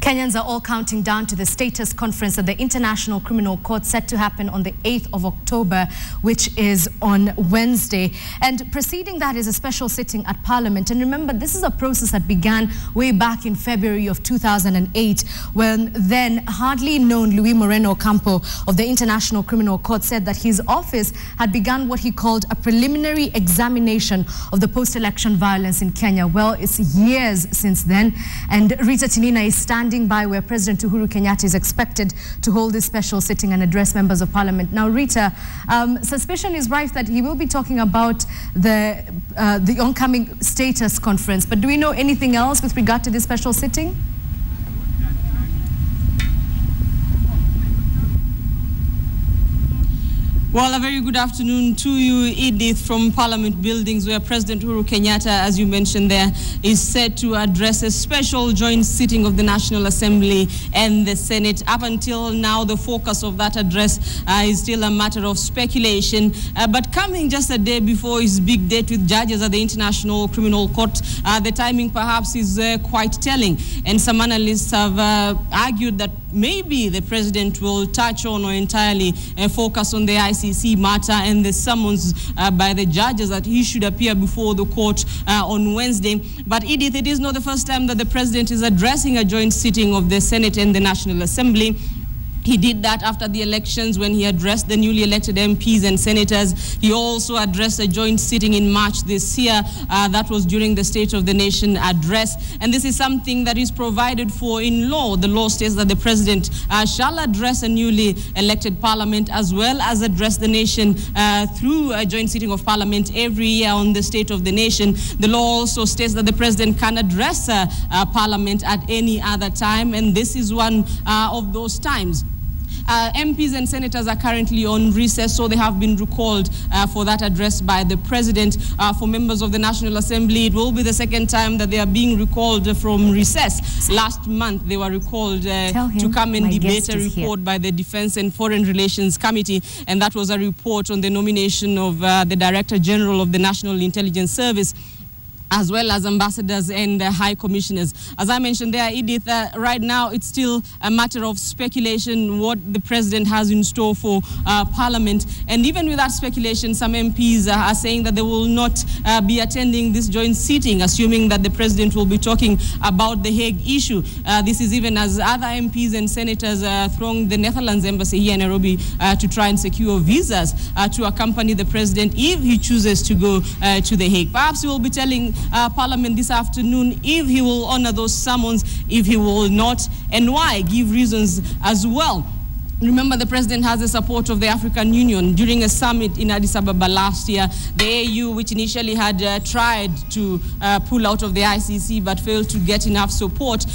Kenyans are all counting down to the status conference at the International Criminal Court set to happen on the 8th of October, which is on Wednesday. And preceding that is a special sitting at Parliament. And remember, this is a process that began way back in February of 2008, when then hardly known Luis Moreno Ocampo of the International Criminal Court said that his office had begun what he called a preliminary examination of the post-election violence in Kenya. Well, it's years since then, and Rita Tinina is standing by where President Uhuru Kenyatta is expected to hold this special sitting and address members of Parliament. Now, Rita, suspicion is rife that he will be talking about the oncoming status conference, but do we know anything else with regard to this special sitting? Well, a very good afternoon to you, Edith, from Parliament Buildings, where President Uhuru Kenyatta, as you mentioned there, is set to address a special joint sitting of the National Assembly and the Senate. Up until now, the focus of that address is still a matter of speculation. But coming just a day before his big date with judges at the International Criminal Court, the timing perhaps is quite telling. And some analysts have argued that maybe the president will touch on or entirely focus on the ICC matter and the summons by the judges that he should appear before the court on Wednesday. But Edith, it is not the first time that the president is addressing a joint sitting of the Senate and the National Assembly. He did that after the elections when he addressed the newly elected MPs and senators. He also addressed a joint sitting in March this year. That was during the State of the Nation address. And this is something that is provided for in law. The law states that the president shall address a newly elected parliament as well as address the nation through a joint sitting of parliament every year on the State of the Nation. The law also states that the president can address parliament at any other time, and this is one of those times. MPs and senators are currently on recess, so they have been recalled for that address by the president. For members of the National Assembly, it will be the second time that they are being recalled from recess. Last month, they were recalled to come and debate a report by the Defense and Foreign Relations Committee, and that was a report on the nomination of the Director General of the National Intelligence Service, as well as ambassadors and high commissioners. As I mentioned there, Edith, right now it's still a matter of speculation what the president has in store for Parliament. And even with that speculation, some MPs are saying that they will not be attending this joint sitting, assuming that the president will be talking about the Hague issue. This is even as other MPs and senators throng the Netherlands embassy here in Nairobi to try and secure visas to accompany the president if he chooses to go to the Hague. Perhaps he will be telling Parliament this afternoon if he will honor those summons, if he will not, and why, give reasons as well. Remember, the president has the support of the African Union. During a summit in Addis Ababa last year, the AU, which initially had tried to pull out of the ICC but failed to get enough support,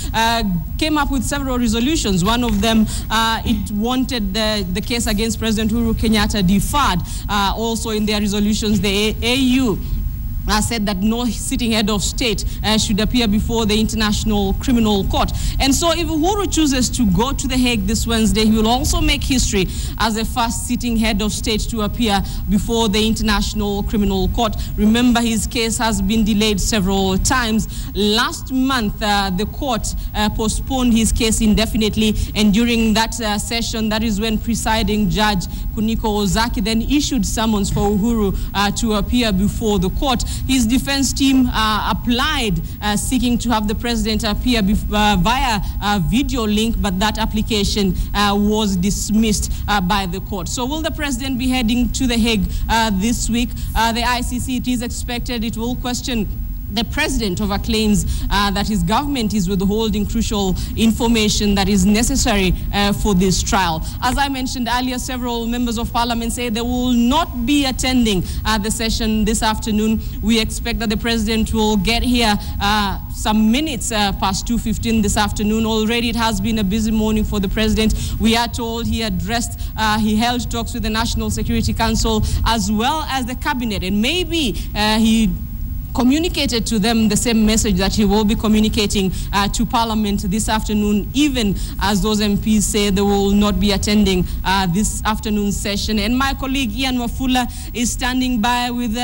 came up with several resolutions. One of them, it wanted the case against President Uhuru Kenyatta deferred. Also in their resolutions, the AU said that no sitting head of state should appear before the International Criminal Court. And so if Uhuru chooses to go to the Hague this Wednesday, he will also make history as the first sitting head of state to appear before the International Criminal Court. Remember, his case has been delayed several times. Last month, the court postponed his case indefinitely, and during that session, that is when presiding judge Kuniko Ozaki then issued summons for Uhuru to appear before the court. His defense team applied seeking to have the president appear via a video link, but that application was dismissed by the court. So will the president be heading to the Hague this week? The ICC, it is expected it will question the president over claims that his government is withholding crucial information that is necessary for this trial. As I mentioned earlier, several members of parliament say they will not be attending the session this afternoon. We expect that the president will get here some minutes past 2:15 this afternoon. Already it has been a busy morning for the president. We are told he held talks with the National Security Council as well as the cabinet, and maybe he communicated to them the same message that he will be communicating to Parliament this afternoon, even as those MPs say they will not be attending this afternoon session. And my colleague Ian Wafula is standing by with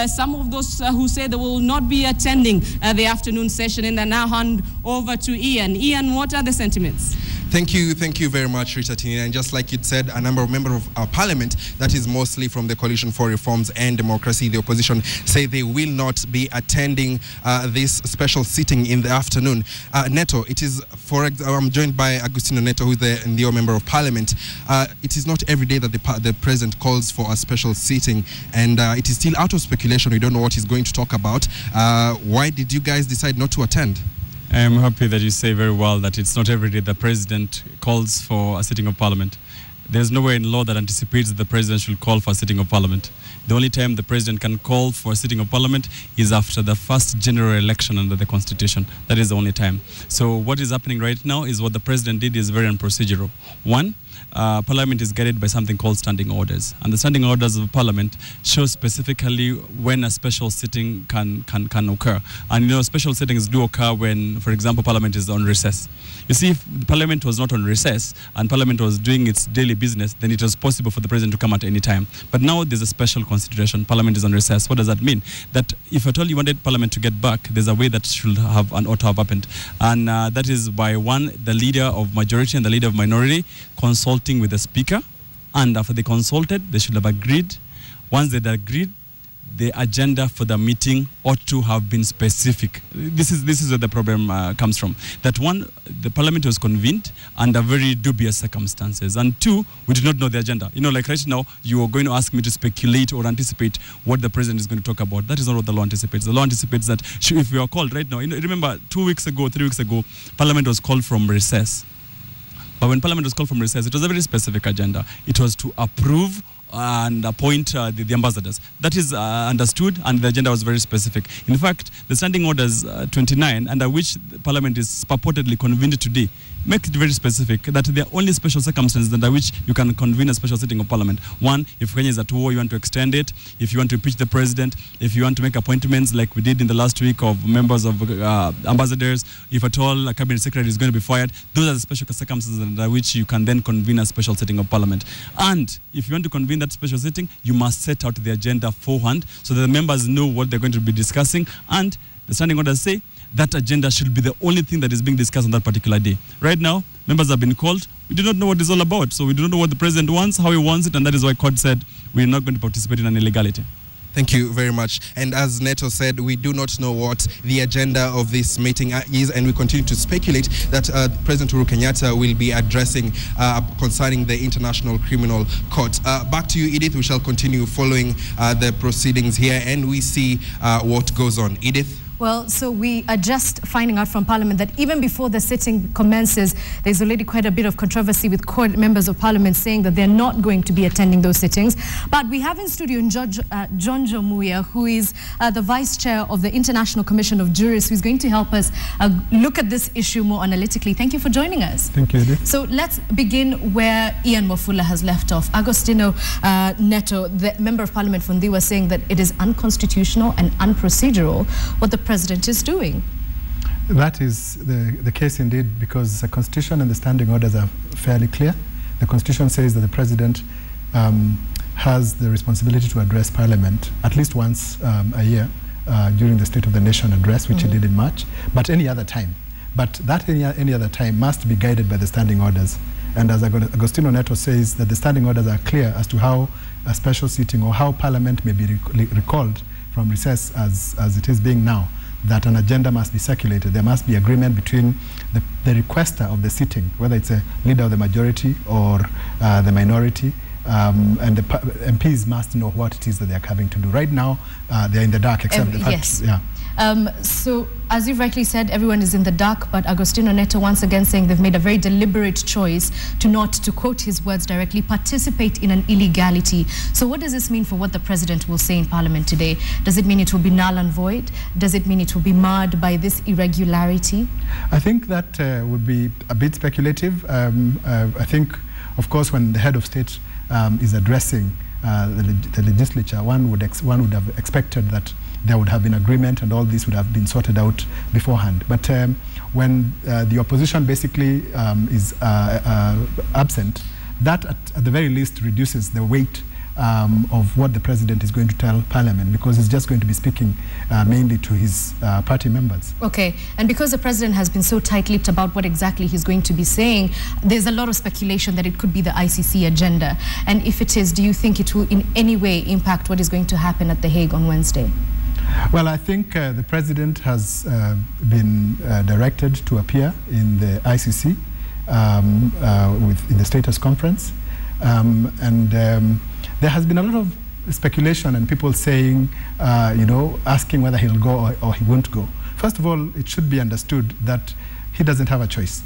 some of those who say they will not be attending the afternoon session, and I now hand over to Ian. Ian, what are the sentiments? Thank you very much, Rita Tinina. And just like you said, a number of members of our parliament, that is mostly from the Coalition for Reforms and Democracy, the opposition, say they will not be attending this special sitting in the afternoon. Neto, it is, I'm joined by Agustino Neto, who is the NDO member of parliament. It is not every day that the president calls for a special sitting, and it is still out of speculation. We don't know what he's going to talk about. Why did you guys decide not to attend? I am happy that you say very well that it's not every day the president calls for a sitting of parliament. There's nowhere in law that anticipates that the president should call for a sitting of parliament. The only time the president can call for a sitting of parliament is after the first general election under the constitution. That is the only time. So what is happening right now is what the president did is very unprocedural. One, Parliament is guided by something called standing orders, and the standing orders of Parliament show specifically when a special sitting can occur. And you know, special sittings do occur when, for example, Parliament is on recess. You see, if the Parliament was not on recess and Parliament was doing its daily business, then it was possible for the President to come at any time. But now there's a special consideration. Parliament is on recess. What does that mean? That if at all you wanted Parliament to get back, there's a way that should have and ought to have happened. And that is by one, the leader of majority and the leader of minority consulting with the speaker, and after they consulted, they should have agreed. Once they'd agreed, the agenda for the meeting ought to have been specific. This is where the problem comes from. That one, the Parliament was convened under very dubious circumstances, and two, we did not know the agenda. You know, like right now, you are going to ask me to speculate or anticipate what the president is going to talk about. That is not what the law anticipates. The law anticipates that if we are called right now, you know, remember 3 weeks ago, Parliament was called from recess. But when Parliament was called from recess, it was a very specific agenda. It was to approve and appoint the ambassadors. That is understood, and the agenda was very specific. In fact, the standing orders 29, under which the Parliament is purportedly convened today, make it very specific that there are only special circumstances under which you can convene a special sitting of Parliament. One, if Kenya is at war, you want to extend it. If you want to impeach the president, if you want to make appointments like we did in the last week of members of ambassadors, if at all a cabinet secretary is going to be fired, those are the special circumstances under which you can then convene a special sitting of Parliament. And if you want to convene that special sitting, you must set out the agenda beforehand so that the members know what they're going to be discussing, and the standing orders say that agenda should be the only thing that is being discussed on that particular day. Right now, members have been called. We do not know what it's all about, so we do not know what the president wants, how he wants it, and that is why court said we're not going to participate in an illegality. Thank you very much. And as Neto said, we do not know what the agenda of this meeting is, and we continue to speculate that President Uhuru Kenyatta will be addressing concerning the International Criminal Court. Back to you, Edith. We shall continue following the proceedings here, and we see what goes on. Edith? Well, so we are just finding out from Parliament that even before the sitting commences, there's already quite a bit of controversy with members of Parliament saying that they're not going to be attending those sittings. But we have in studio John Jomuya, who is the Vice Chair of the International Commission of Jurists, who's going to help us look at this issue more analytically. Thank you for joining us. Thank you, Edith. So let's begin where Ian Wafula has left off. Agustino Neto, the Member of Parliament from Ndiwa, saying that it is unconstitutional and unprocedural what the President is doing. That is the case indeed, because the Constitution and the standing orders are fairly clear. The Constitution says that the President has the responsibility to address Parliament at least once a year during the State of the Nation address, which he did in March, but any other time. But that any other time must be guided by the standing orders. And as Agustino Neto says, that the standing orders are clear as to how a special sitting or how Parliament may be recalled from recess as it is being now, that an agenda must be circulated. There must be agreement between the requester of the sitting, whether it's a leader of the majority or the minority, and the MPs must know what it is that they're coming to do. Right now, they're in the dark, except the fact, yes. Yeah. So, as you've rightly said, everyone is in the dark, but Agustino Neto once again saying they've made a very deliberate choice to not, to quote his words directly, participate in an illegality. So what does this mean for what the President will say in Parliament today? Does it mean it will be null and void? Does it mean it will be marred by this irregularity? I think that would be a bit speculative. I think, of course, when the head of state is addressing the legislature, one would have expected that there would have been agreement and all this would have been sorted out beforehand. But when the opposition basically is absent, that at the very least reduces the weight of what the president is going to tell Parliament, because he's just going to be speaking mainly to his party members. Okay, and because the president has been so tight-lipped about what exactly he's going to be saying, there's a lot of speculation that it could be the ICC agenda. And if it is, do you think it will in any way impact what is going to happen at The Hague on Wednesday? Well, I think the president has been directed to appear in the ICC in the status conference. There has been a lot of speculation and people saying, asking whether he'll go or he won't go. First of all, it should be understood that he doesn't have a choice.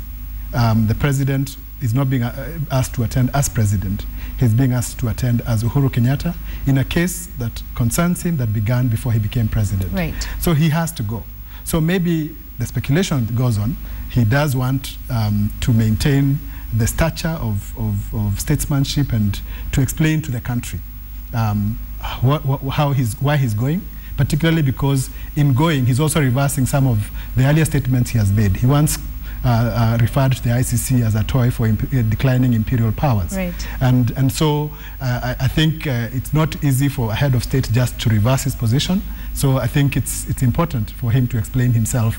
The president is not being asked to attend as president. He's being asked to attend as Uhuru Kenyatta in a case that concerns him that began before he became president. Right. So he has to go. So maybe the speculation goes on. He does want to maintain the stature of statesmanship and to explain to the country why he's going, particularly because in going, he's also reversing some of the earlier statements he has made. He once referred to the ICC as a toy for declining imperial powers. Right. And so I think it's not easy for a head of state just to reverse his position. So I think it's important for him to explain himself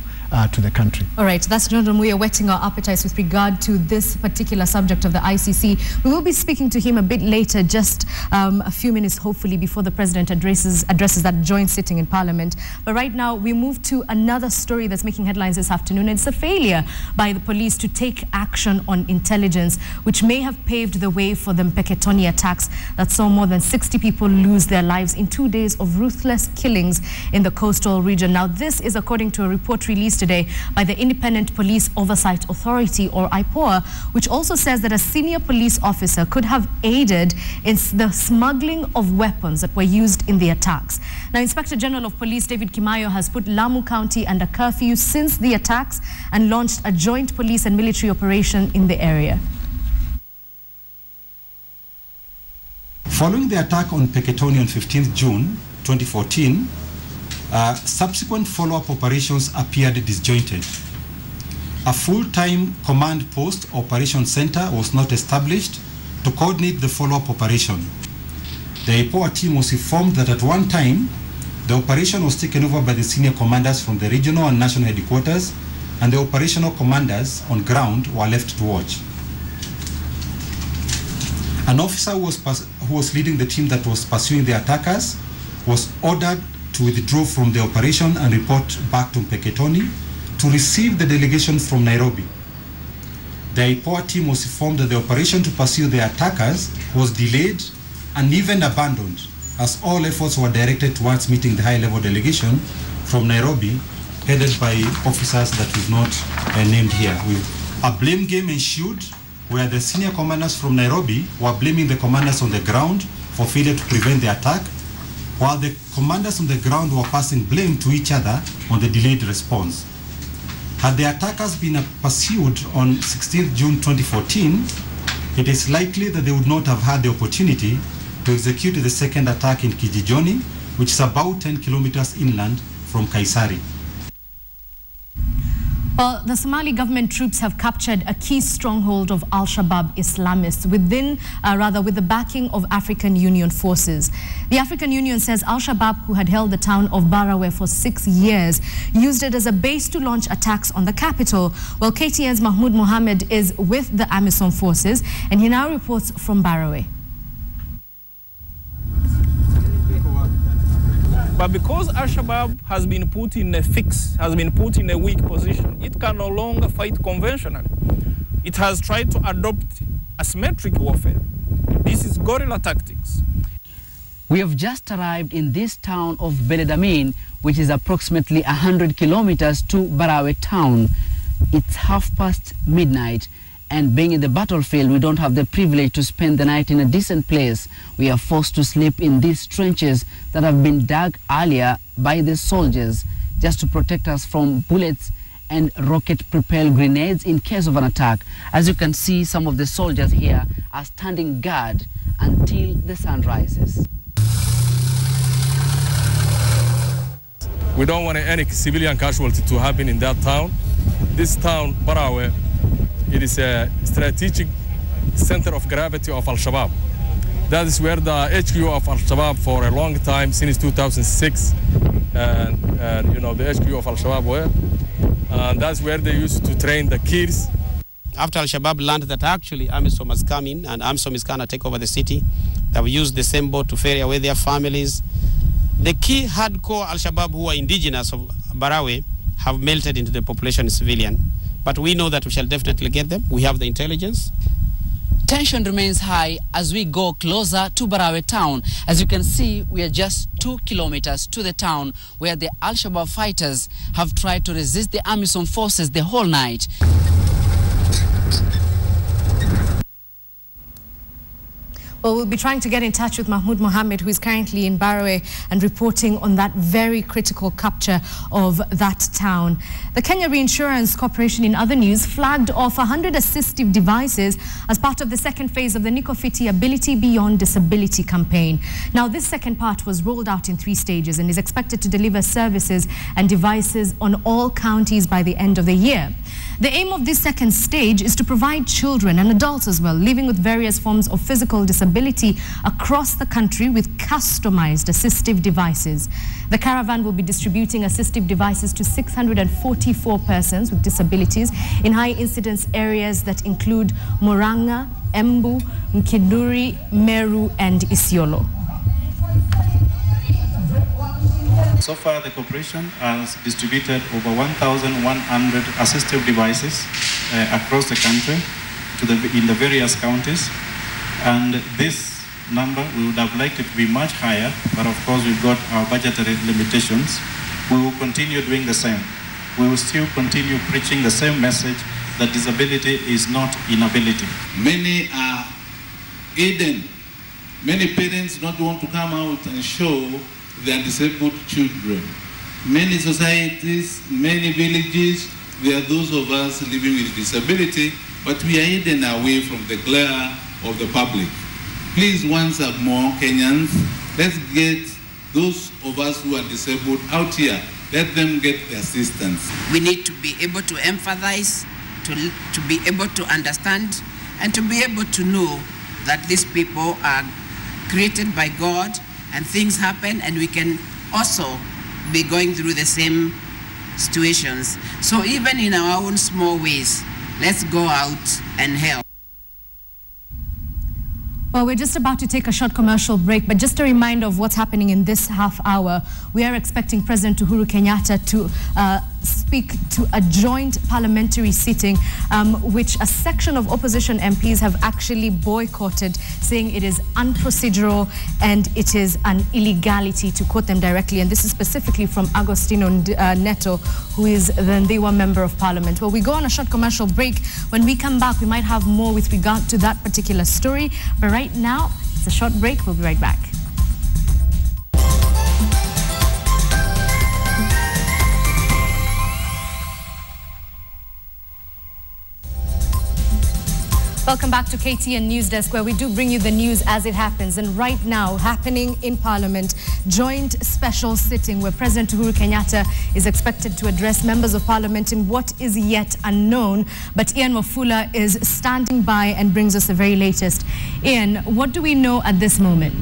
to the country. All right, that's John Ramuya whetting our appetites with regard to this particular subject of the ICC. We will be speaking to him a bit later, just a few minutes hopefully before the president addresses that joint sitting in Parliament. But right now we move to another story that's making headlines this afternoon. It's a failure by the police to take action on intelligence, which may have paved the way for the Mpeketoni attacks that saw more than 60 people lose their lives in 2 days of ruthless killings in the coastal region. Now, this is according to a report released today by the Independent Police Oversight Authority, or IPOA, which also says that a senior police officer could have aided in the smuggling of weapons that were used in the attacks. Now, Inspector General of Police David Kimayo has put Lamu County under curfew since the attacks and launched a joint police and military operation in the area. Following the attack on Mpeketoni on 15th June 2014, subsequent follow-up operations appeared disjointed. A full-time command post operation center was not established to coordinate the follow-up operation. The IPOA team was informed that at one time, the operation was taken over by the senior commanders from the regional and national headquarters, and the operational commanders on ground were left to watch. An officer who was leading the team that was pursuing the attackers was ordered to withdraw from the operation and report back to Mpeketoni to receive the delegation from Nairobi. The IPOA team was informed that the operation to pursue the attackers was delayed and even abandoned, as all efforts were directed towards meeting the high-level delegation from Nairobi, headed by officers that we've not named here. A blame game ensued where the senior commanders from Nairobi were blaming the commanders on the ground for failure to prevent the attack, while the commanders on the ground were passing blame to each other on the delayed response. Had the attackers been pursued on 16th June 2014, it is likely that they would not have had the opportunity to execute the second attack in Kijijoni, which is about 10 kilometers inland from Kaisari. Well, the Somali government troops have captured a key stronghold of Al-Shabaab Islamists with the backing of African Union forces. The African Union says Al-Shabaab, who had held the town of Barawe for 6 years, used it as a base to launch attacks on the capital. Well, KTN's Mahmoud Mohammed is with the AMISOM forces, and he now reports from Barawe. But because Al-Shabaab has been put in a weak position, it can no longer fight conventionally. It has tried to adopt asymmetric warfare. This is guerrilla tactics. We have just arrived in this town of Beledamin, which is approximately 100 kilometers to Barawe town. It's midnight. And being in the battlefield, we don't have the privilege to spend the night in a decent place. We are forced to sleep in these trenches that have been dug earlier by the soldiers just to protect us from bullets and rocket-propelled grenades in case of an attack. As you can see, some of the soldiers here are standing guard until the sun rises. We don't want any civilian casualty to happen in that town. This town, Barawe, it is a strategic center of gravity of Al-Shabaab. That is where the HQ of Al-Shabaab for a long time, since 2006, and you know, the HQ of Al-Shabaab were. And that's where they used to train the kids. After Al-Shabaab learned that actually AMISOM has come in and AMISOM is going to take over the city, they have used the same boat to ferry away their families. The key hardcore Al-Shabaab who are indigenous of Barawe have melted into the population civilian. But we know that we shall definitely get them. We have the intelligence. Tension remains high as we go closer to Barawe town. As you can see, we are just 2 kilometers to the town where the Al-Shabaab fighters have tried to resist the AMISOM forces the whole night. Well, we'll be trying to get in touch with Mahmoud Mohammed, who is currently in Barawe and reporting on that very critical capture of that town. The Kenya Reinsurance Corporation, in other news, flagged off 100 assistive devices as part of the second phase of the Nicofiti Ability Beyond Disability campaign. Now, this second part was rolled out in 3 stages and is expected to deliver services and devices on all counties by the end of the year. The aim of this second stage is to provide children and adults as well living with various forms of physical disability across the country with customized assistive devices. The caravan will be distributing assistive devices to 644 persons with disabilities in high incidence areas that include Murang'a, Embu, Mkinduri, Meru and Isiolo. So far, the corporation has distributed over 1,100 assistive devices across the country in the various counties. And this number, we would have liked it to be much higher, but of course we've got our budgetary limitations. We will continue doing the same. We will still continue preaching the same message that disability is not inability. Many are hidden. Many parents don't want to come out and show their disabled children. Many societies, many villages, there are those of us living with disability, but we are hidden away from the glare of the public. Please, once more, Kenyans, let's get those of us who are disabled out here. Let them get the assistance. We need to be able to empathize, to be able to understand, and to be able to know that these people are created by God, and things happen, and we can also be going through the same situations. So even in our own small ways, let's go out and help. Well, we're just about to take a short commercial break, but just a reminder of what's happening in this half hour. We are expecting President Uhuru Kenyatta to speak to a joint parliamentary sitting, which a section of opposition MPs have actually boycotted, saying it is unprocedural and it is an illegality, to quote them directly. And this is specifically from Agostino Neto, who is the Ndiwa Member of Parliament. Well, we go on a short commercial break. When we come back, we might have more with regard to that particular story. But right now, it's a short break. We'll be right back. Welcome back to KTN Newsdesk, where we do bring you the news as it happens. And right now, happening in Parliament, joint special sitting where President Uhuru Kenyatta is expected to address members of Parliament in what is yet unknown. But Ian Wafula is standing by and brings us the very latest. Ian, what do we know at this moment?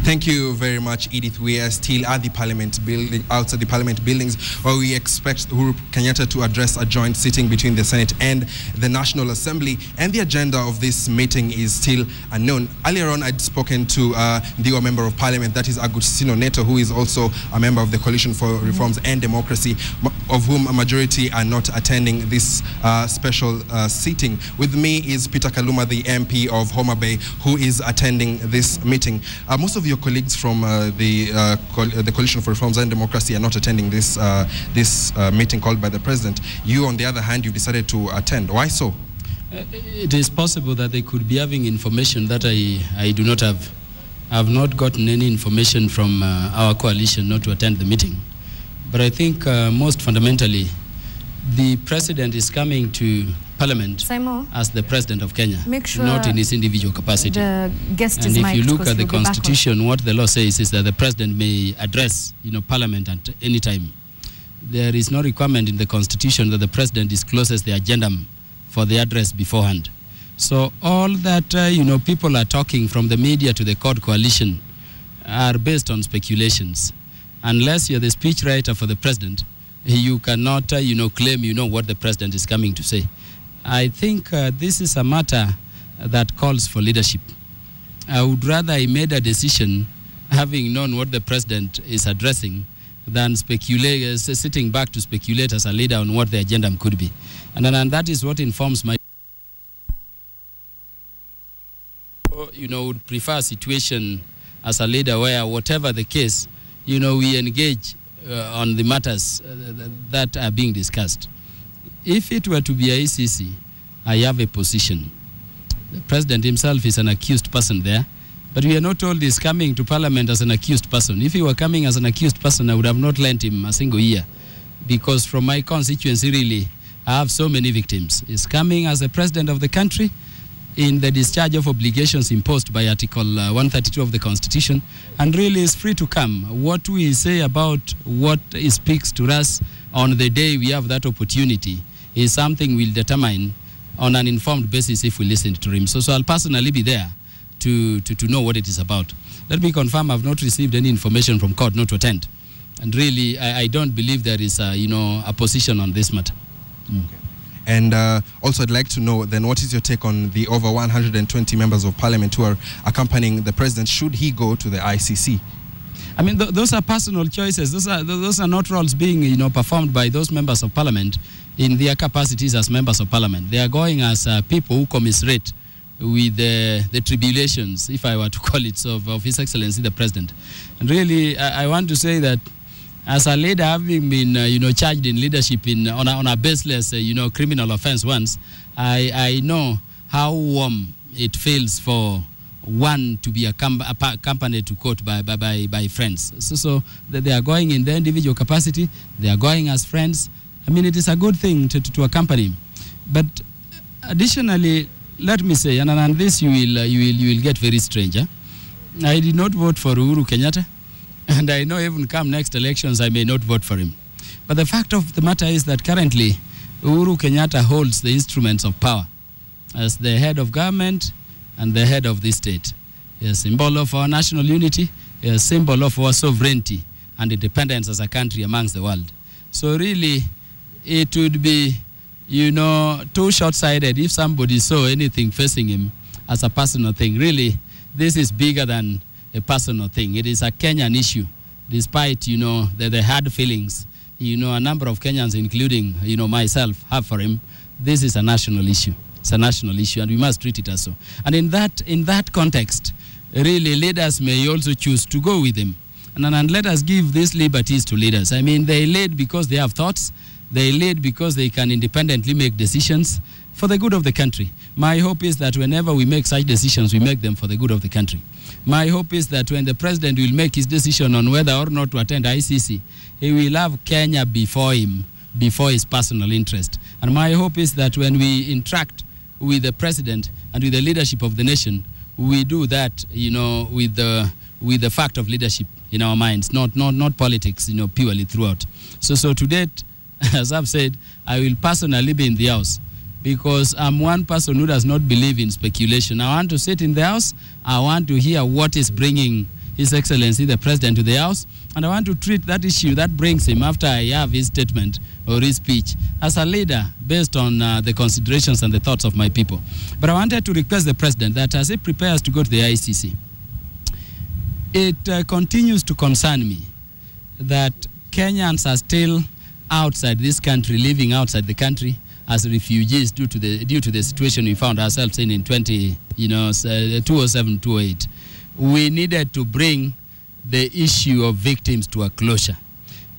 Thank you very much, Edith. We are still at the Parliament building, outside the Parliament buildings, where we expect Uhuru Kenyatta to address a joint sitting between the Senate and the National Assembly. And the agenda of this meeting is still unknown. Earlier on, I'd spoken to the Member of Parliament, that is Agustino Neto, who is also a member of the Coalition for Reforms and Democracy, of whom a majority are not attending this special sitting. With me is Peter Kaluma, the MP of Homa Bay, who is attending this meeting. Most of your colleagues from the Coalition for Reforms and Democracy are not attending this meeting called by the President. You, on the other hand, you've decided to attend. Why so? It is possible that they could be having information that I do not have. I have not gotten any information from our coalition not to attend the meeting. But I think most fundamentally, the President is coming to Parliament as the President of Kenya, not in his individual capacity. The guest and if you look at the Constitution, what the law says is that the President may address Parliament at any time. There is no requirement in the Constitution that the President discloses the agenda for the address beforehand. So all that, you know, people are talking from the media to the court coalition are based on speculations. Unless you're the speechwriter for the president, you cannot, you know, claim you know what the president is coming to say. I think this is a matter that calls for leadership. I would rather I made a decision having known what the president is addressing than speculate, sitting back to speculate as a leader on what the agenda could be. And that is what informs my, you know, would prefer a situation as a leader where whatever the case, you know, we engage on the matters that are being discussed. If it were to be a ICC, I have a position. The president himself is an accused person there, but we are not told he's coming to parliament as an accused person. If he were coming as an accused person, I would have not lent him a single year, because from my constituency, really, I have so many victims. He's coming as the president of the country in the discharge of obligations imposed by Article 132 of the Constitution, and really is free to come. What we say about what he speaks to us on the day we have that opportunity is something we'll determine on an informed basis if we listen to him. So I'll personally be there to know what it is about. Let me confirm I've not received any information from court not to attend. And really, I don't believe there is a, you know, a position on this matter. Okay. And also I'd like to know then, what is your take on the over 120 members of parliament who are accompanying the president? Should he go to the ICC? I mean, those are personal choices. Those are not roles being, you know, performed by those members of parliament in their capacities as members of parliament. They are going as people who commiserate with the tribulations, if I were to call it so, of His Excellency the President. And really, I want to say that as a leader, having been, you know, charged in leadership on a baseless, you know, criminal offense once, I know how warm it feels for one to be accompanied to court by friends. So they are going in their individual capacity. They are going as friends. I mean, it is a good thing to accompany him. But additionally, let me say, and this you will get very strange. Huh? I did not vote for Uhuru Kenyatta, and I know even come next elections I may not vote for him. But the fact of the matter is that currently Uhuru Kenyatta holds the instruments of power as the head of government and the head of the state. A symbol of our national unity, a symbol of our sovereignty and independence as a country amongst the world. So really, it would be, you know, too short-sighted if somebody saw anything facing him as a personal thing. Really, this is bigger than a personal thing. It is a Kenyan issue, despite, you know, the hard feelings, you know, a number of Kenyans, including, you know, myself, have for him. This is a national issue. It's a national issue, and we must treat it as so. And in that context, really, leaders may also choose to go with him. And let us give these liberties to leaders. I mean, they lead because they have thoughts. They lead because they can independently make decisions for the good of the country. My hope is that whenever we make such decisions, we make them for the good of the country. My hope is that when the president will make his decision on whether or not to attend ICC, he will have Kenya before him, before his personal interest. And my hope is that when we interact with the president and with the leadership of the nation, we do that, you know, with the fact of leadership in our minds, not politics, you know, purely throughout. So to date, as I've said, I will personally be in the house because I'm one person who does not believe in speculation. I want to sit in the house. I want to hear what is bringing His Excellency the President to the house, and I want to treat that issue that brings him after I have his statement or his speech as a leader based on the considerations and the thoughts of my people. But I wanted to request the President that as he prepares to go to the ICC, it continues to concern me that Kenyans are still outside this country, living outside the country as refugees due to the situation we found ourselves in 2007, 2008. We needed to bring the issue of victims to a closure.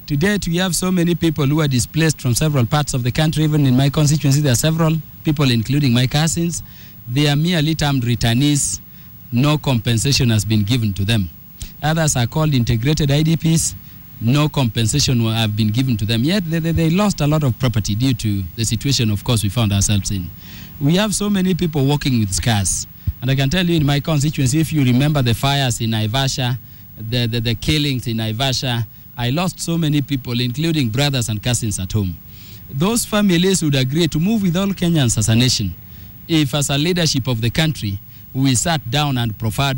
To date, we have so many people who are displaced from several parts of the country. Even in my constituency, there are several people, including my cousins. They are merely termed returnees. No compensation has been given to them. Others are called integrated IDPs. No compensation have been given to them. Yet they lost a lot of property due to the situation, of course, we found ourselves in. We have so many people working with scars. And I can tell you in my constituency, if you remember the fires in Naivasha, the killings in Naivasha, I lost so many people, including brothers and cousins at home. Those families would agree to move with all Kenyans as a nation if as a leadership of the country, we sat down and proffered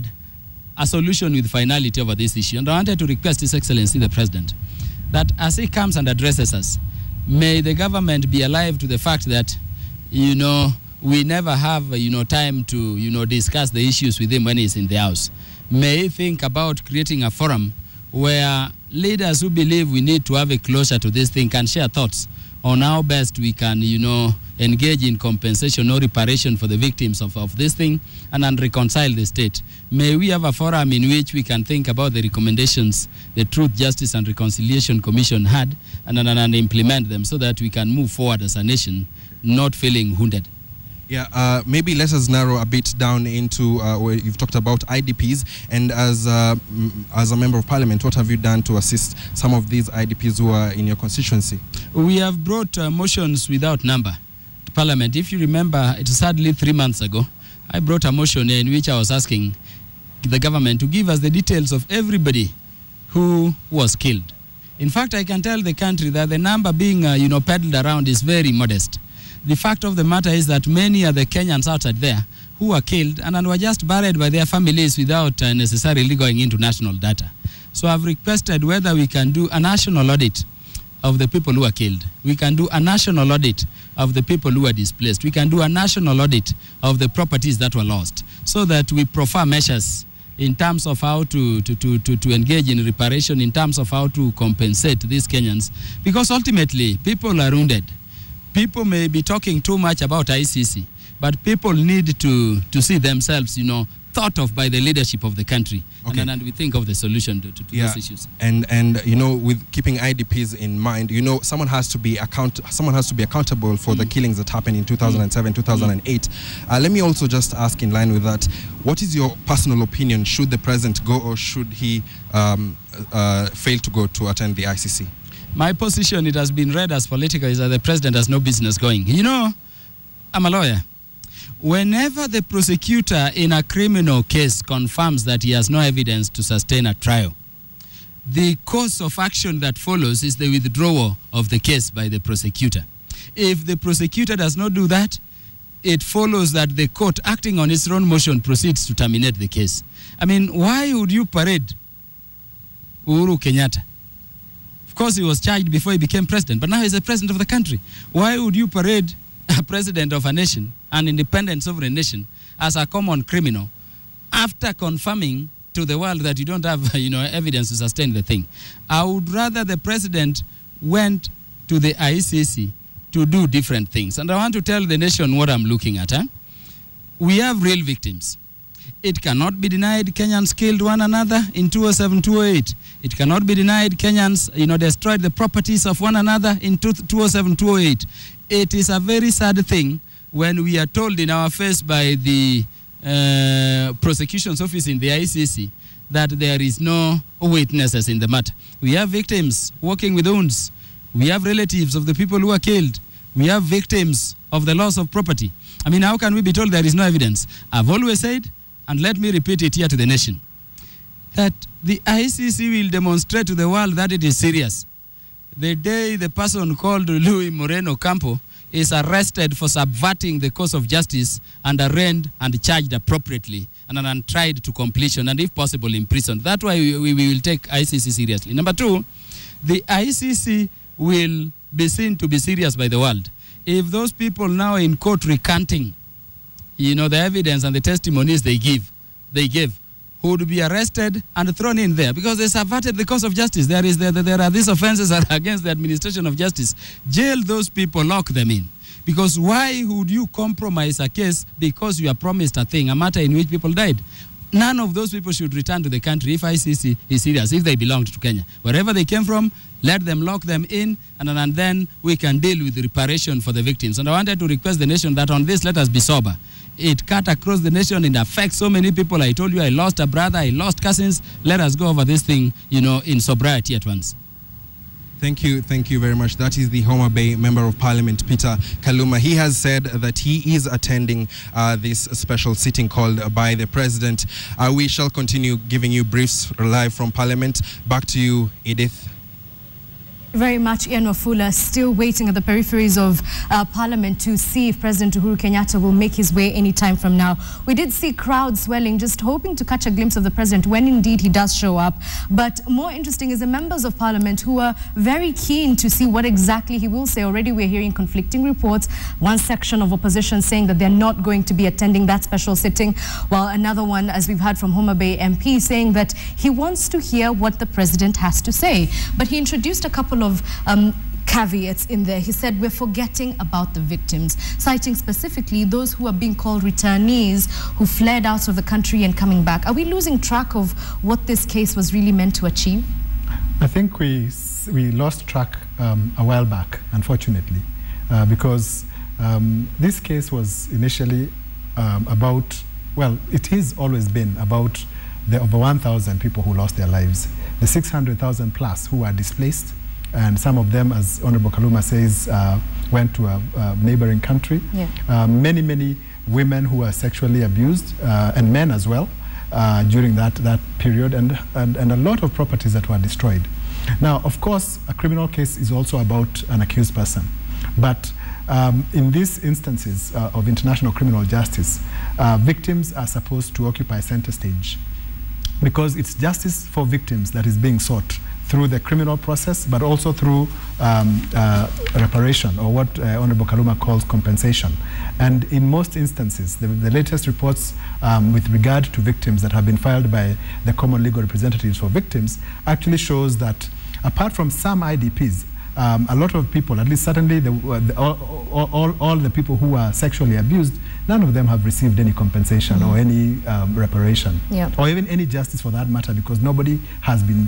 a solution with finality over this issue. And I wanted to request His Excellency the President that as he comes and addresses us, may the government be alive to the fact that, you know, we never have, you know, time to, you know, discuss the issues with him when he's in the House. May he think about creating a forum where leaders who believe we need to have a closure to this thing can share thoughts on how best we can, you know, engage in compensation or reparation for the victims of this thing and reconcile the state. May we have a forum in which we can think about the recommendations the Truth, Justice and Reconciliation Commission had and implement them so that we can move forward as a nation, not feeling wounded. Yeah, maybe let us narrow a bit down into where you've talked about IDPs, and as a member of parliament, what have you done to assist some of these IDPs who are in your constituency? We have brought motions without number to parliament. If you remember, it was hardly 3 months ago, I brought a motion in which I was asking the government to give us the details of everybody who was killed. In fact, I can tell the country that the number being you know, peddled around is very modest. The fact of the matter is that many are the Kenyans outside there who were killed and were just buried by their families without necessarily going into national data. So I've requested whether we can do a national audit of the people who are killed. We can do a national audit of the people who are displaced. We can do a national audit of the properties that were lost so that we proffer measures in terms of how to engage in reparation, in terms of how to compensate these Kenyans. Because ultimately, people are wounded. People may be talking too much about ICC, but people need to see themselves, you know, thought of by the leadership of the country. Okay. And we think of the solution to these issues. And you know, with keeping IDPs in mind, you know, someone has to be accountable for the killings that happened in 2007, 2008. Let me also just ask, in line with that, what is your personal opinion? Should the president go, or should he fail to go to attend the ICC? My position, it has been read as political, is that the president has no business going. You know, I'm a lawyer. Whenever the prosecutor in a criminal case confirms that he has no evidence to sustain a trial, the course of action that follows is the withdrawal of the case by the prosecutor. If the prosecutor does not do that, it follows that the court, acting on its own motion, proceeds to terminate the case. I mean, why would you parade Uhuru Kenyatta? Of course, he was charged before he became president, but now he's the president of the country. Why would you parade a president of a nation, an independent sovereign nation, as a common criminal after confirming to the world that you don't have, you know, evidence to sustain the thing? I would rather the president went to the ICC to do different things. And I want to tell the nation what I'm looking at. We have real victims. It cannot be denied Kenyans killed one another in 2007, 2008. It cannot be denied Kenyans, you know, destroyed the properties of one another in 2007, 2008. It is a very sad thing when we are told in our face by the prosecution's office in the ICC that there is no witnesses in the matter. We have victims walking with wounds. We have relatives of the people who are killed. We have victims of the loss of property. I mean, how can we be told there is no evidence? I've always said, and let me repeat it here to the nation, that the ICC will demonstrate to the world that it is serious. The day the person called Luis Moreno Campo is arrested for subverting the course of justice and arraigned and charged appropriately and tried to completion, and if possible imprisoned. That's why we will take ICC seriously. Number two, the ICC will be seen to be serious by the world. If those people now in court recanting, you know, the evidence and the testimonies they gave, who would be arrested and thrown in there because they subverted the course of justice. There are these offenses against the administration of justice. Jail those people, lock them in. Because why would you compromise a case because you are promised a thing, a matter in which people died? None of those people should return to the country if ICC is serious, if they belong to Kenya. Wherever they came from, let them lock them in, and then we can deal with the reparation for the victims. And I wanted to request the nation that on this, let us be sober. It cut across the nation. It affects so many people. I told you I lost a brother. I lost cousins. Let us go over this thing, you know, in sobriety at once. Thank you very much. That is the Homa Bay Member of Parliament, Peter Kaluma. He has said that he is attending this special sitting called by the President. We shall continue giving you briefs live from Parliament. Back to you, Edith. Very much, Ian Wafula, still waiting at the peripheries of Parliament to see if President Uhuru Kenyatta will make his way any time from now. We did see crowds swelling, just hoping to catch a glimpse of the President when indeed he does show up. But more interesting is the members of Parliament who are very keen to see what exactly he will say. Already we're hearing conflicting reports. One section of opposition saying that they're not going to be attending that special sitting, while another one, as we've heard from Homa Bay MP, saying that he wants to hear what the President has to say. But he introduced a couple of caveats in there. He said we're forgetting about the victims, citing specifically those who are being called returnees who fled out of the country and coming back. Are we losing track of what this case was really meant to achieve? I think we lost track a while back, unfortunately, because this case was initially about, well, it has always been about the over 1,000 people who lost their lives, the 600,000 plus who are displaced, and some of them, as Honorable Kaluma says, went to a neighboring country. Yeah. Many women who were sexually abused, and men as well, during that period, and a lot of properties that were destroyed. Now, of course, a criminal case is also about an accused person. But in these instances of international criminal justice, victims are supposed to occupy center stage, because it's justice for victims that is being sought through the criminal process, but also through reparation, or what Honorable Kaluma calls compensation. And in most instances, the latest reports with regard to victims that have been filed by the common legal representatives for victims actually shows that apart from some IDPs, a lot of people, at least certainly all the people who are sexually abused, none of them have received any compensation or any reparation, or even any justice for that matter, because nobody has been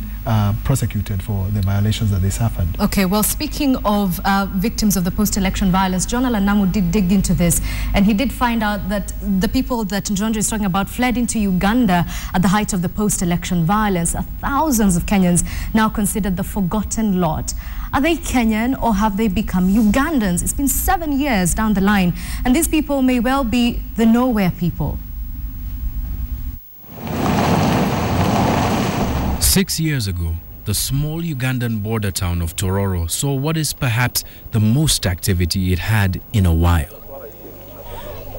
prosecuted for the violations that they suffered. Okay, well, speaking of victims of the post-election violence, John Alanamu did dig into this, and he did find out that the people that Njonjo is talking about fled into Uganda at the height of the post-election violence. Thousands of Kenyans now considered the forgotten lot. Are they Kenyan or have they become Ugandans? It's been 7 years down the line, and these people may well be the nowhere people. 6 years ago, the small Ugandan border town of Tororo saw what is perhaps the most activity it had in a while.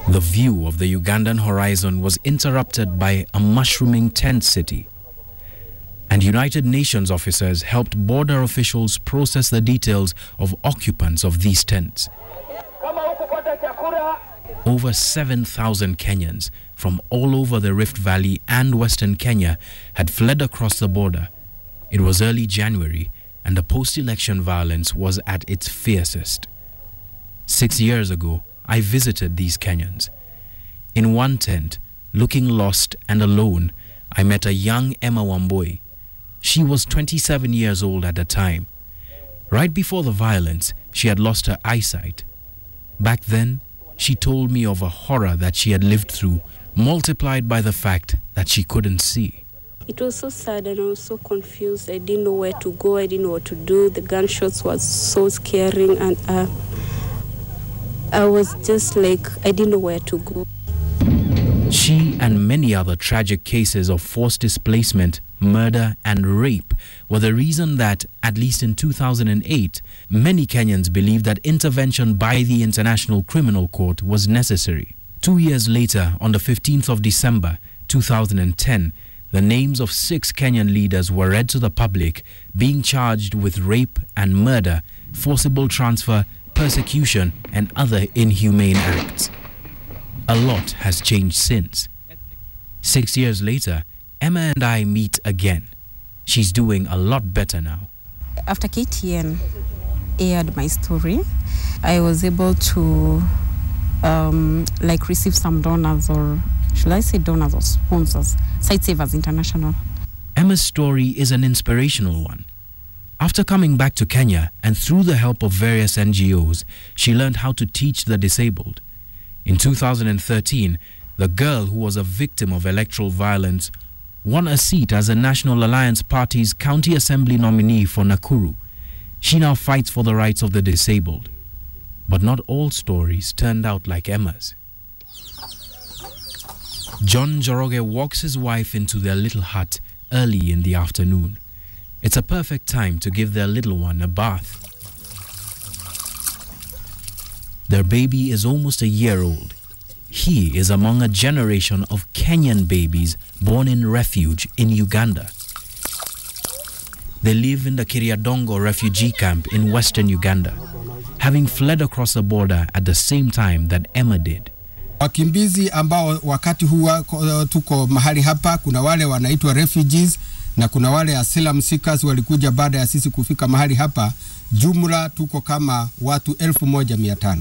The view of the Ugandan horizon was interrupted by a mushrooming tent city, and United Nations officers helped border officials process the details of occupants of these tents. Over 7,000 Kenyans from all over the Rift Valley and Western Kenya had fled across the border. It was early January, and the post-election violence was at its fiercest. 6 years ago, I visited these Kenyans. In one tent, looking lost and alone, I met a young Emma Wamboi. She was 27 years old at the time. Right before the violence, she had lost her eyesight. Back then, she told me of a horror that she had lived through, multiplied by the fact that she couldn't see. It was so sad and I was so confused. I didn't know where to go. I didn't know what to do. The gunshots was so scaring, and I was just like, I didn't know where to go. She and many other tragic cases of forced displacement, murder and rape were the reason that, at least in 2008, many Kenyans believed that intervention by the International Criminal Court was necessary. 2 years later, on the 15th of December 2010, the names of 6 Kenyan leaders were read to the public, being charged with rape and murder, forcible transfer, persecution and other inhumane acts. A lot has changed since. 6 years later, Emma and I meet again. She's doing a lot better now. After KTN aired my story, I was able to receive some donors, or should I say donors or sponsors, Sightsavers International. Emma's story is an inspirational one. After coming back to Kenya and through the help of various NGOs, she learned how to teach the disabled. In 2013, the girl who was a victim of electoral violence won a seat as the National Alliance Party's County Assembly nominee for Nakuru. She now fights for the rights of the disabled. But not all stories turned out like Emma's. John Njoroge walks his wife into their little hut early in the afternoon. It's a perfect time to give their little one a bath. Their baby is almost a year old. He is among a generation of Kenyan babies born in refuge in Uganda. They live in the Kiriadongo refugee camp in western Uganda, having fled across the border at the same time that Emma did. Wakimbizi ambao wakati huwa tuko mahali hapa, kuna wale wanaitwa refugees na kuna wale asylum seekers walikuja baada ya sisi kufika mahali hapa. Jumla tuko kama watu 1,500.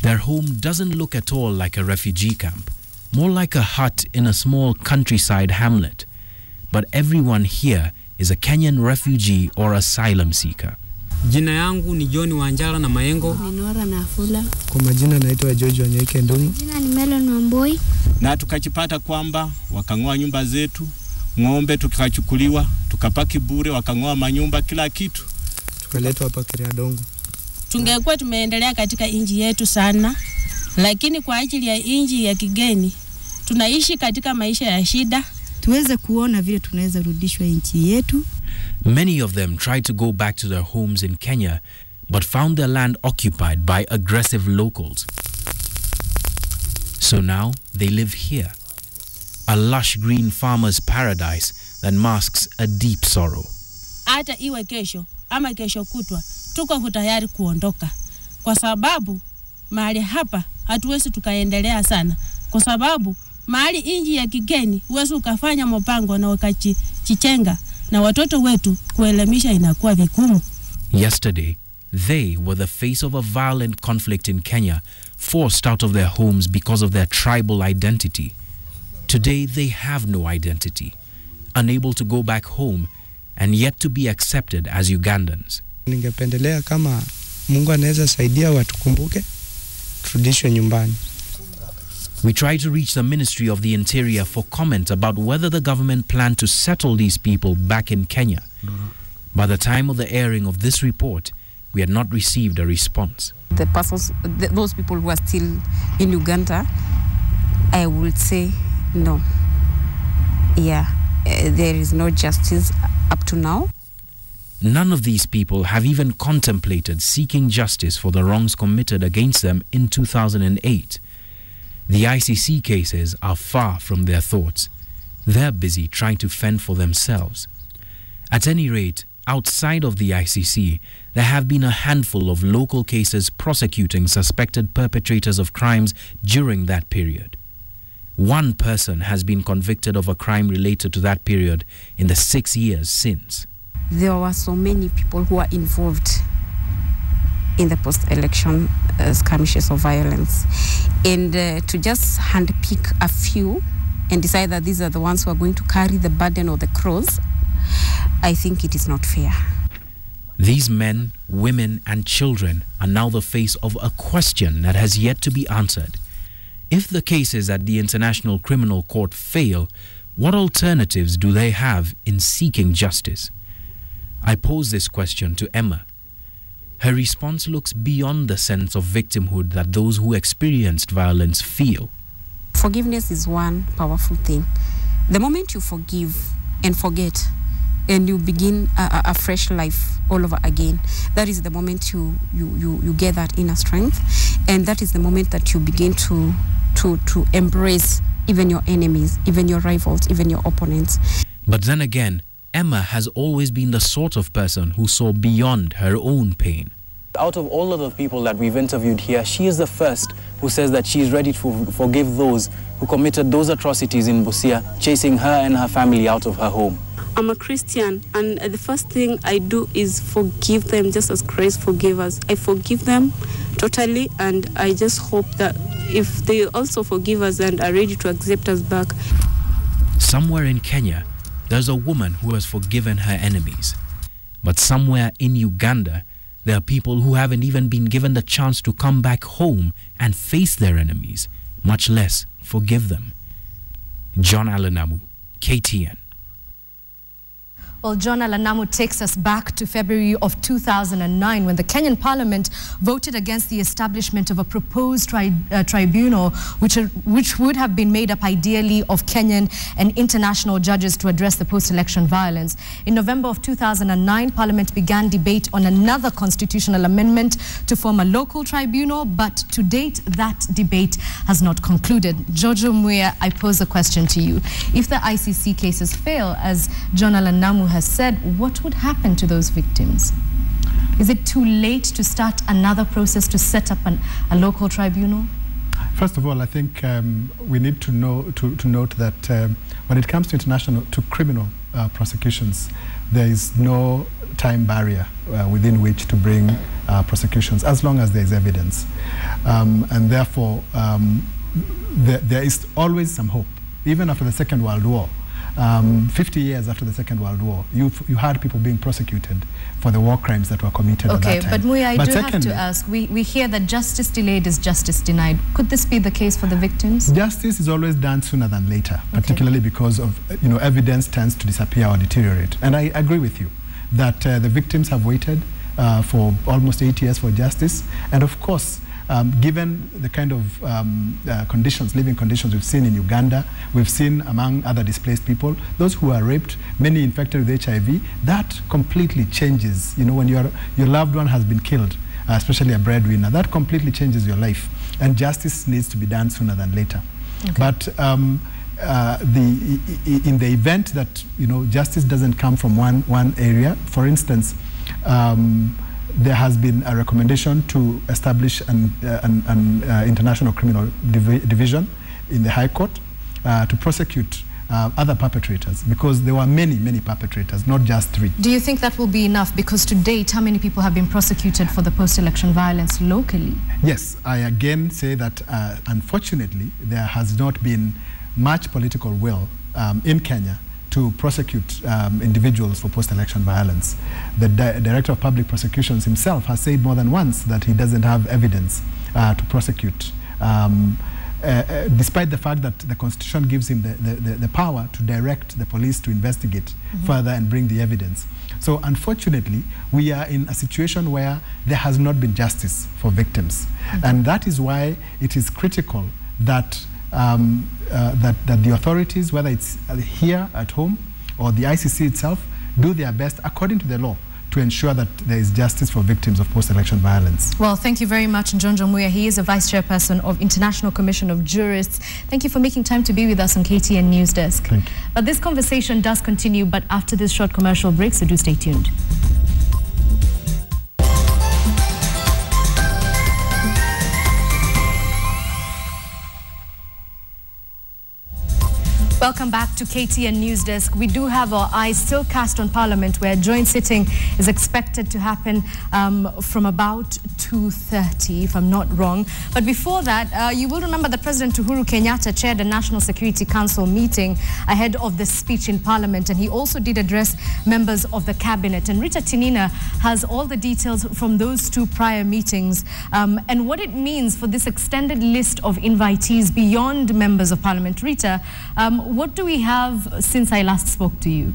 Their home doesn't look at all like a refugee camp, more like a hut in a small countryside hamlet. But everyone here is a Kenyan refugee or asylum seeker. Jina yangu ni John Wanjala na Mayengo. Ni Nora na Afula. Kwa majina naitwa George Wanyoike Ndungu. Jina ni Melon Wamboi. Na tukachipata kwamba wakang'oa nyumba zetu, ng'ombe tukachukuliwa, tukapaki bure, wakang'oa manyumba, kila kitu. Tukaletwa hapa Kiriadongo. Tungekuwa tumeendelea katika inji yetu sana, lakini kwa ajili ya inji ya kigeni tunaishi katika maisha ya shida. Tuweze kuona vile tunaweza rudishwa inchi yetu. Many of them tried to go back to their homes in Kenya, but found their land occupied by aggressive locals. So now they live here, a lush green farmer's paradise that masks a deep sorrow. Hata iwe kesho ama kesho kutwa, tuko tayari kuondoka. Kwa sababu mahali hapa hatuwezi tukaendelea sana. Kwa sababu mahali inji ya kigeni uwezi ukafanya mpango na ukachichenga na watoto wetu kuelimisha inakuwa vigumu. Yesterday, they were the face of a violent conflict in Kenya, forced out of their homes because of their tribal identity. Today, they have no identity, unable to go back home and yet to be accepted as Ugandans. Ningependelea kama Mungu anaweza saidia watukumbuke, turudishwe nyumbani. We tried to reach the Ministry of the Interior for comment about whether the government planned to settle these people back in Kenya. By the time of the airing of this report, we had not received a response. The persons, those people who are still in Uganda, I would say no. Yeah, there is no justice up to now. None of these people have even contemplated seeking justice for the wrongs committed against them in 2008. The ICC cases are far from their thoughts. They're busy trying to fend for themselves. At any rate, outside of the ICC, there have been a handful of local cases prosecuting suspected perpetrators of crimes during that period. One person has been convicted of a crime related to that period in the 6 years since. There were so many people who are involved in the post-election skirmishes of violence. And to just handpick a few and decide that these are the ones who are going to carry the burden of the cross, I think it is not fair. These men, women, and children are now the face of a question that has yet to be answered. If the cases at the International Criminal Court fail, what alternatives do they have in seeking justice? I pose this question to Emma. Her response looks beyond the sense of victimhood that those who experienced violence feel. Forgiveness is one powerful thing. The moment you forgive and forget and you begin a fresh life all over again, that is the moment you get that inner strength, and that is the moment that you begin to embrace even your enemies, even your rivals, even your opponents. But then again, Emma has always been the sort of person who saw beyond her own pain. Out of all of the people that we've interviewed here, she is the first who says that she is ready to forgive those who committed those atrocities in Busia, chasing her and her family out of her home. I'm a Christian, and the first thing I do is forgive them just as Christ forgave us. I forgive them totally, and I just hope that if they also forgive us and are ready to accept us back. Somewhere in Kenya, there's a woman who has forgiven her enemies. But somewhere in Uganda, there are people who haven't even been given the chance to come back home and face their enemies, much less forgive them. John Alanamu, KTN. Well, John Alanamu takes us back to February of 2009 when the Kenyan Parliament voted against the establishment of a proposed tribunal which would have been made up ideally of Kenyan and international judges to address the post-election violence. In November of 2009, Parliament began debate on another constitutional amendment to form a local tribunal, but to date that debate has not concluded. Jojo Muya, I pose a question to you. If the ICC cases fail, as John Alanamu has said, what would happen to those victims? Is it too late to start another process to set up a local tribunal? First of all, I think we need to note that when it comes to criminal prosecutions, there is no time barrier within which to bring prosecutions, as long as there is evidence. And therefore, there is always some hope. Even after the Second World War, 50 years after the Second World War, you had people being prosecuted for the war crimes that were committed at that time. But Muya, I do have to ask, we hear that justice delayed is justice denied. Could this be the case for the victims? Justice is always done sooner than later, particularly because of, evidence tends to disappear or deteriorate. And I agree with you that the victims have waited for almost 8 years for justice. And of course, given the kind of living conditions we've seen in Uganda, we've seen among other displaced people, those who are raped, many infected with HIV, that completely changes. When your loved one has been killed, especially a breadwinner, that completely changes your life. And justice needs to be done sooner than later. But in the event that justice doesn't come from one area, for instance, there has been a recommendation to establish an international criminal division in the High Court to prosecute other perpetrators, because there were many perpetrators, not just 3. Do you think that will be enough? Because to date, how many people have been prosecuted for the post-election violence locally? Yes, I again say that unfortunately, there has not been much political will in Kenya to prosecute individuals for post-election violence. The Director of Public Prosecutions himself has said more than once that he doesn't have evidence to prosecute, despite the fact that the Constitution gives him the power to direct the police to investigate further and bring the evidence. So unfortunately, we are in a situation where there has not been justice for victims. And that is why it is critical that that the authorities, whether it's here at home or the ICC itself, do their best according to the law to ensure that there is justice for victims of post-election violence. Well, thank you very much, John Jomuya. He is a Vice Chairperson of International Commission of Jurists. Thank you for making time to be with us on KTN Newsdesk. Thank you. But this conversation does continue, but after this short commercial break, so do stay tuned. Welcome back to KTN Newsdesk. We do have our eyes still cast on Parliament, where a joint sitting is expected to happen from about 2:30, if I'm not wrong. But before that, you will remember that President Uhuru Kenyatta chaired a National Security Council meeting ahead of the speech in Parliament, and he also did address members of the cabinet. And Rita Tinina has all the details from those 2 prior meetings and what it means for this extended list of invitees beyond members of Parliament. Rita, what do we have since I last spoke to you?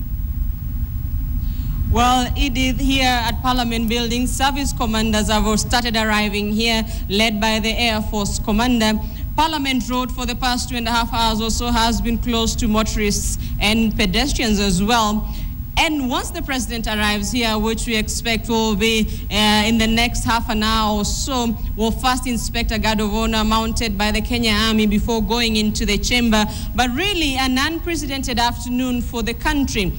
Well, Edith, here at Parliament Building, service commanders have started arriving here, led by the Air Force Commander. Parliament Road for the past 2.5 hours or so has been closed to motorists and pedestrians as well. And once the president arrives here, which we expect will be in the next half an hour or so, we'll first inspect a guard of honor mounted by the Kenya Army before going into the chamber. But really an unprecedented afternoon for the country.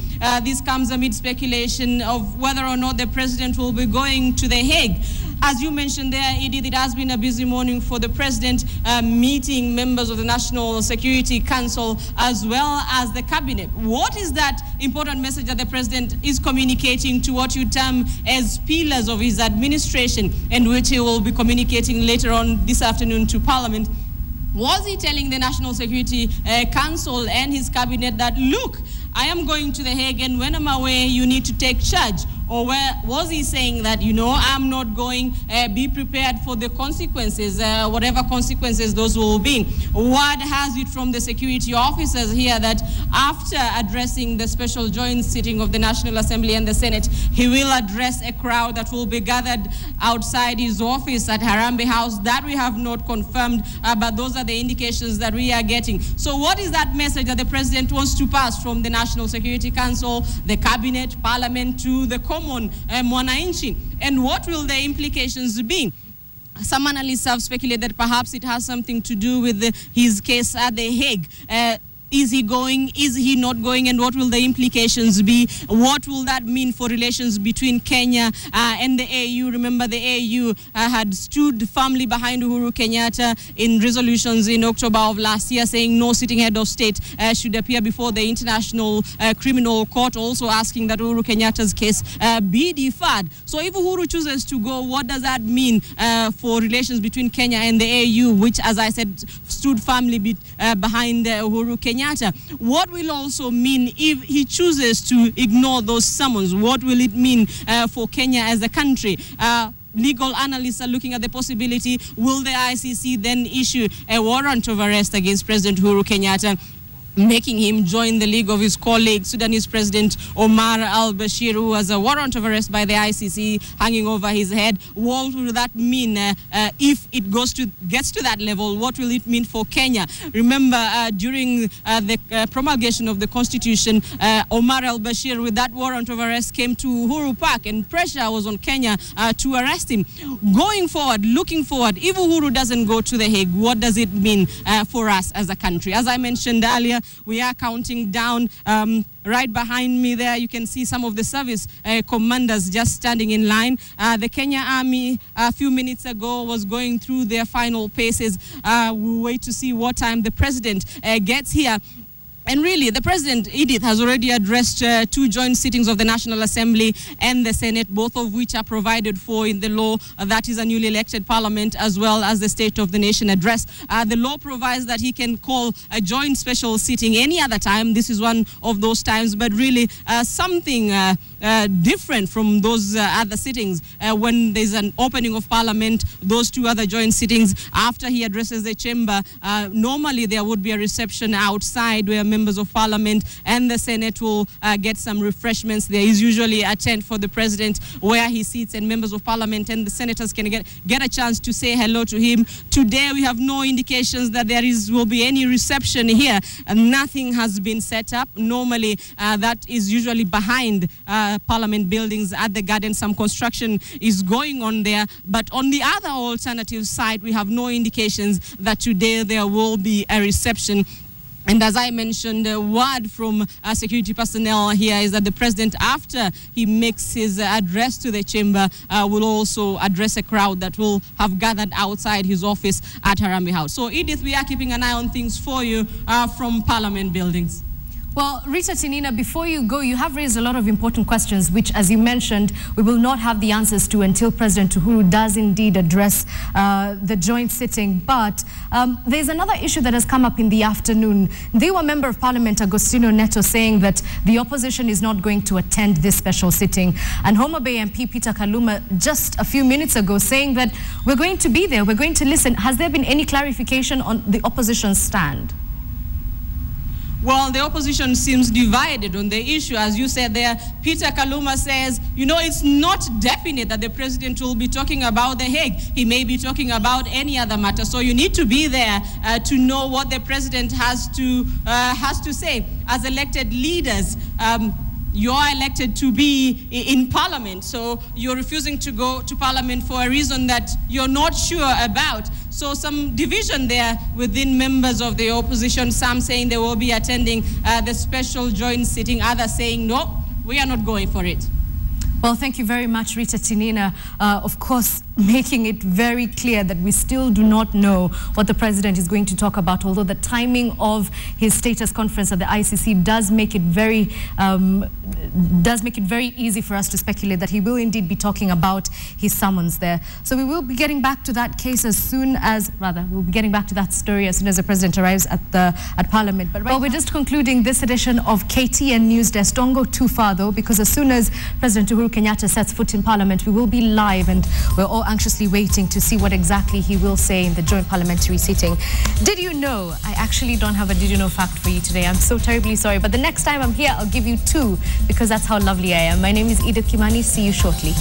This comes amid speculation of whether or not the president will be going to The Hague. As you mentioned there, Edith, it has been a busy morning for the president, meeting members of the National Security Council as well as the cabinet. What is that important message that the president is communicating to what you term as pillars of his administration, and which he will be communicating later on this afternoon to Parliament? Was he telling the National Security Council and his cabinet that, look, I am going to The Hague, and when I'm away, you need to take charge? or was he saying that, you know, I'm not going, be prepared for the consequences, whatever consequences those will be? Word has it from the security officers here that after addressing the special joint sitting of the National Assembly and the Senate, he will address a crowd that will be gathered outside his office at Harambee House. That we have not confirmed, but those are the indications that we are getting. So what is that message that the president wants to pass from the National Security Council, the cabinet, parliament, to the common mwananchi? And what will the implications be? Some analysts have speculated that perhaps it has something to do with his case at The Hague. Is he going? Is he not going? And what will the implications be? What will that mean for relations between Kenya and the AU? Remember, the AU had stood firmly behind Uhuru Kenyatta in resolutions in October of last year, saying no sitting head of state should appear before the International Criminal Court, also asking that Uhuru Kenyatta's case be deferred. So if Uhuru chooses to go, what does that mean for relations between Kenya and the AU, which, as I said, stood firmly behind Uhuru Kenyatta? What will also mean if he chooses to ignore those summons? What will it mean for Kenya as a country? Legal analysts are looking at the possibility, will the ICC then issue a warrant of arrest against President Uhuru Kenyatta, making him join the league of his colleague, Sudanese President Omar al-Bashir, who has a warrant of arrest by the ICC hanging over his head? What will that mean if it gets to that level? What will it mean for Kenya? Remember, during the promulgation of the Constitution, Omar al-Bashir, with that warrant of arrest, came to Uhuru Park, and pressure was on Kenya to arrest him. Going forward, looking forward, if Uhuru doesn't go to The Hague, what does it mean for us as a country? As I mentioned earlier, we are counting down. Right behind me there, you can see some of the service commanders just standing in line. The Kenya Army a few minutes ago was going through their final paces. We'll wait to see what time the president gets here. And really, the president, Edith, has already addressed two joint sittings of the National Assembly and the Senate, both of which are provided for in the law. That is a newly elected parliament, as well as the State of the Nation address. The law provides that he can call a joint special sitting any other time. This is one of those times, but really something different from those other sittings. When there's an opening of parliament, those two other joint sittings, after he addresses the chamber, normally there would be a reception outside where members of parliament and the Senate will get some refreshments. There is usually a tent for the president where he sits, and members of parliament and the senators can get a chance to say hello to him. Today we have no indications that there will be any reception here. Nothing has been set up. Normally that is usually behind parliament buildings at the garden. Some construction is going on there, but on the other alternative side, we have no indications that today there will be a reception. And as I mentioned, a word from security personnel here is that the president, after he makes his address to the chamber, will also address a crowd that will have gathered outside his office at Harambee House. So, Edith, we are keeping an eye on things for you from parliament buildings. Well, Rita Tinina, before you go, you have raised a lot of important questions, which, as you mentioned, we will not have the answers to until President Uhuru does indeed address the joint sitting. But there's another issue that has come up in the afternoon. They were Member of Parliament Agostino Neto saying that the opposition is not going to attend this special sitting. And Homa Bay MP Peter Kaluma just a few minutes ago saying that we're going to be there, we're going to listen. Has there been any clarification on the opposition's stand? Well, the opposition seems divided on the issue. As you said there, Peter Kaluma says, you know, it's not definite that the president will be talking about The Hague. He may be talking about any other matter. So you need to be there to know what the president has to say. As elected leaders, you're elected to be in parliament, so you're refusing to go to parliament for a reason that you're not sure about. So some division there within members of the opposition, some saying they will be attending the special joint sitting, others saying, no, we are not going for it. Well, thank you very much, Rita Tinina. Of course, making it very clear that we still do not know what the president is going to talk about, although the timing of his status conference at the ICC does make it very easy for us to speculate that he will indeed be talking about his summons there. So we will be getting back to that case as soon as, we'll be getting back to that story as soon as the president arrives at Parliament. But we're just concluding this edition of KTN Newsdesk. Don't go too far though, because as soon as President Uhuru Kenyatta sets foot in Parliament, we will be live, and we're all anxiously waiting to see what exactly he will say in the joint parliamentary sitting. Did you know? I actually don't have a did you know fact for you today. I'm so terribly sorry, but the next time I'm here, I'll give you two, because that's how lovely I am. My name is Edith Kimani. See you shortly.